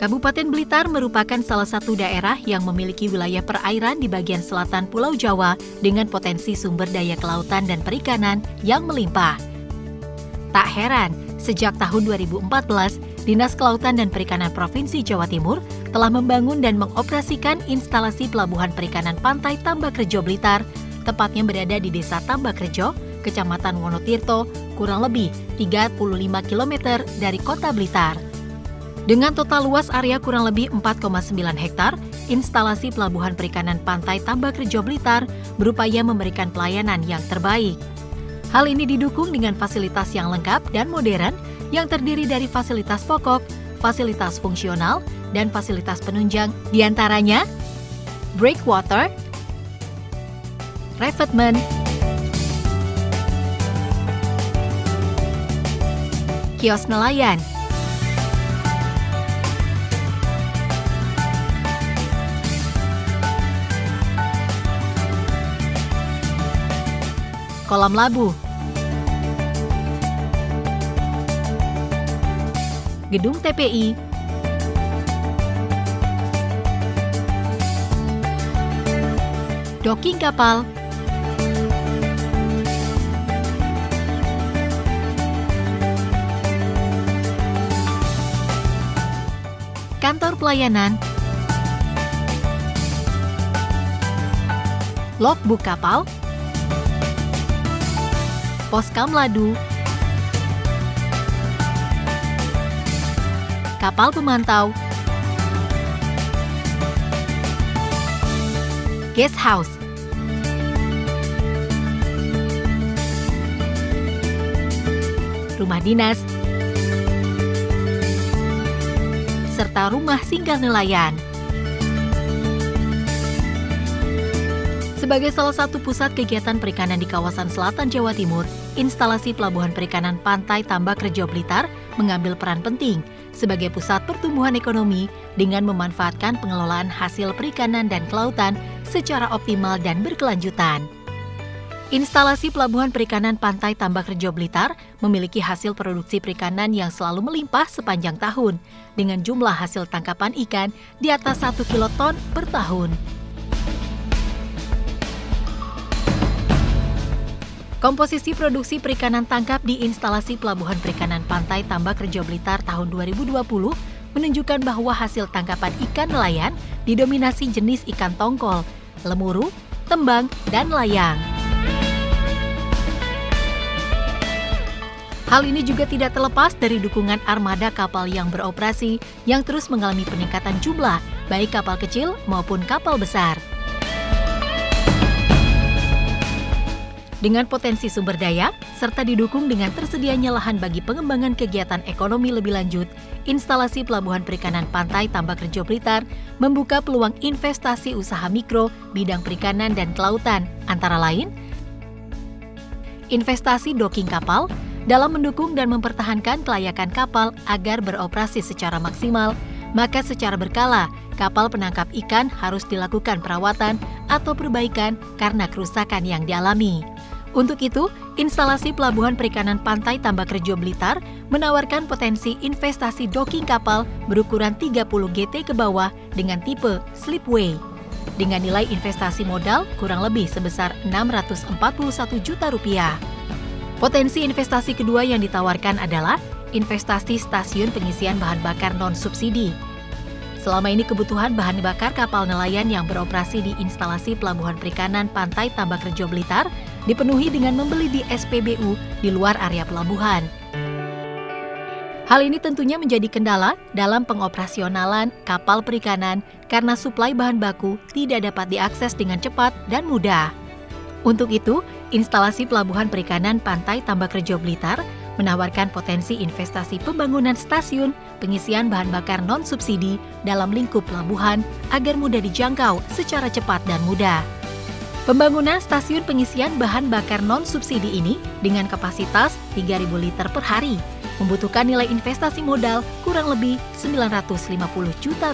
Kabupaten Blitar merupakan salah satu daerah yang memiliki wilayah perairan di bagian selatan Pulau Jawa dengan potensi sumber daya kelautan dan perikanan yang melimpah. Tak heran, sejak tahun 2014, Dinas Kelautan dan Perikanan Provinsi Jawa Timur telah membangun dan mengoperasikan instalasi pelabuhan perikanan pantai Tambakrejo Blitar, tepatnya berada di Desa Tambakrejo, Kecamatan Wonotirto, kurang lebih 35 km dari Kota Blitar. Dengan total luas area kurang lebih 4,9 hektar, instalasi pelabuhan perikanan pantai Tambakrejo Blitar berupaya memberikan pelayanan yang terbaik. Hal ini didukung dengan fasilitas yang lengkap dan modern yang terdiri dari fasilitas pokok, fasilitas fungsional, dan fasilitas penunjang, diantaranya breakwater, revetment, kios nelayan, kolam labu, gedung TPI, docking kapal, kantor pelayanan, logbook kapal, poskam ladu, kapal pemantau, guest house, rumah dinas, serta rumah singgah nelayan. Sebagai salah satu pusat kegiatan perikanan di kawasan selatan Jawa Timur, instalasi pelabuhan perikanan pantai Tambakrejo Blitar mengambil peran penting sebagai pusat pertumbuhan ekonomi dengan memanfaatkan pengelolaan hasil perikanan dan kelautan secara optimal dan berkelanjutan. Instalasi pelabuhan perikanan pantai Tambakrejo Blitar memiliki hasil produksi perikanan yang selalu melimpah sepanjang tahun, dengan jumlah hasil tangkapan ikan di atas 1 kiloton per tahun. Komposisi produksi perikanan tangkap di instalasi pelabuhan perikanan pantai Tambakrejo Blitar tahun 2020 menunjukkan bahwa hasil tangkapan ikan nelayan didominasi jenis ikan tongkol, lemuru, tembang, dan layang. Hal ini juga tidak terlepas dari dukungan armada kapal yang beroperasi yang terus mengalami peningkatan jumlah, baik kapal kecil maupun kapal besar. Dengan potensi sumber daya, serta didukung dengan tersedianya lahan bagi pengembangan kegiatan ekonomi lebih lanjut, instalasi pelabuhan perikanan pantai Tambakrejo Blitar membuka peluang investasi usaha mikro bidang perikanan dan kelautan, antara lain investasi docking kapal dalam mendukung dan mempertahankan kelayakan kapal agar beroperasi secara maksimal, maka secara berkala kapal penangkap ikan harus dilakukan perawatan atau perbaikan karena kerusakan yang dialami. Untuk itu, instalasi pelabuhan perikanan pantai Tambakrejo Blitar menawarkan potensi investasi docking kapal berukuran 30 GT ke bawah dengan tipe slipway, dengan nilai investasi modal kurang lebih sebesar Rp641 juta. Potensi investasi kedua yang ditawarkan adalah investasi stasiun pengisian bahan bakar non-subsidi. Selama ini kebutuhan bahan bakar kapal nelayan yang beroperasi di instalasi pelabuhan perikanan pantai Tambakrejo Blitar dipenuhi dengan membeli di SPBU di luar area pelabuhan. Hal ini tentunya menjadi kendala dalam pengoperasionalan kapal perikanan karena suplai bahan baku tidak dapat diakses dengan cepat dan mudah. Untuk itu, instalasi pelabuhan perikanan pantai Tambakrejo Blitar menawarkan potensi investasi pembangunan stasiun pengisian bahan bakar non-subsidi dalam lingkup pelabuhan agar mudah dijangkau secara cepat dan mudah. Pembangunan stasiun pengisian bahan bakar non-subsidi ini dengan kapasitas 3.000 liter per hari membutuhkan nilai investasi modal kurang lebih Rp950 juta.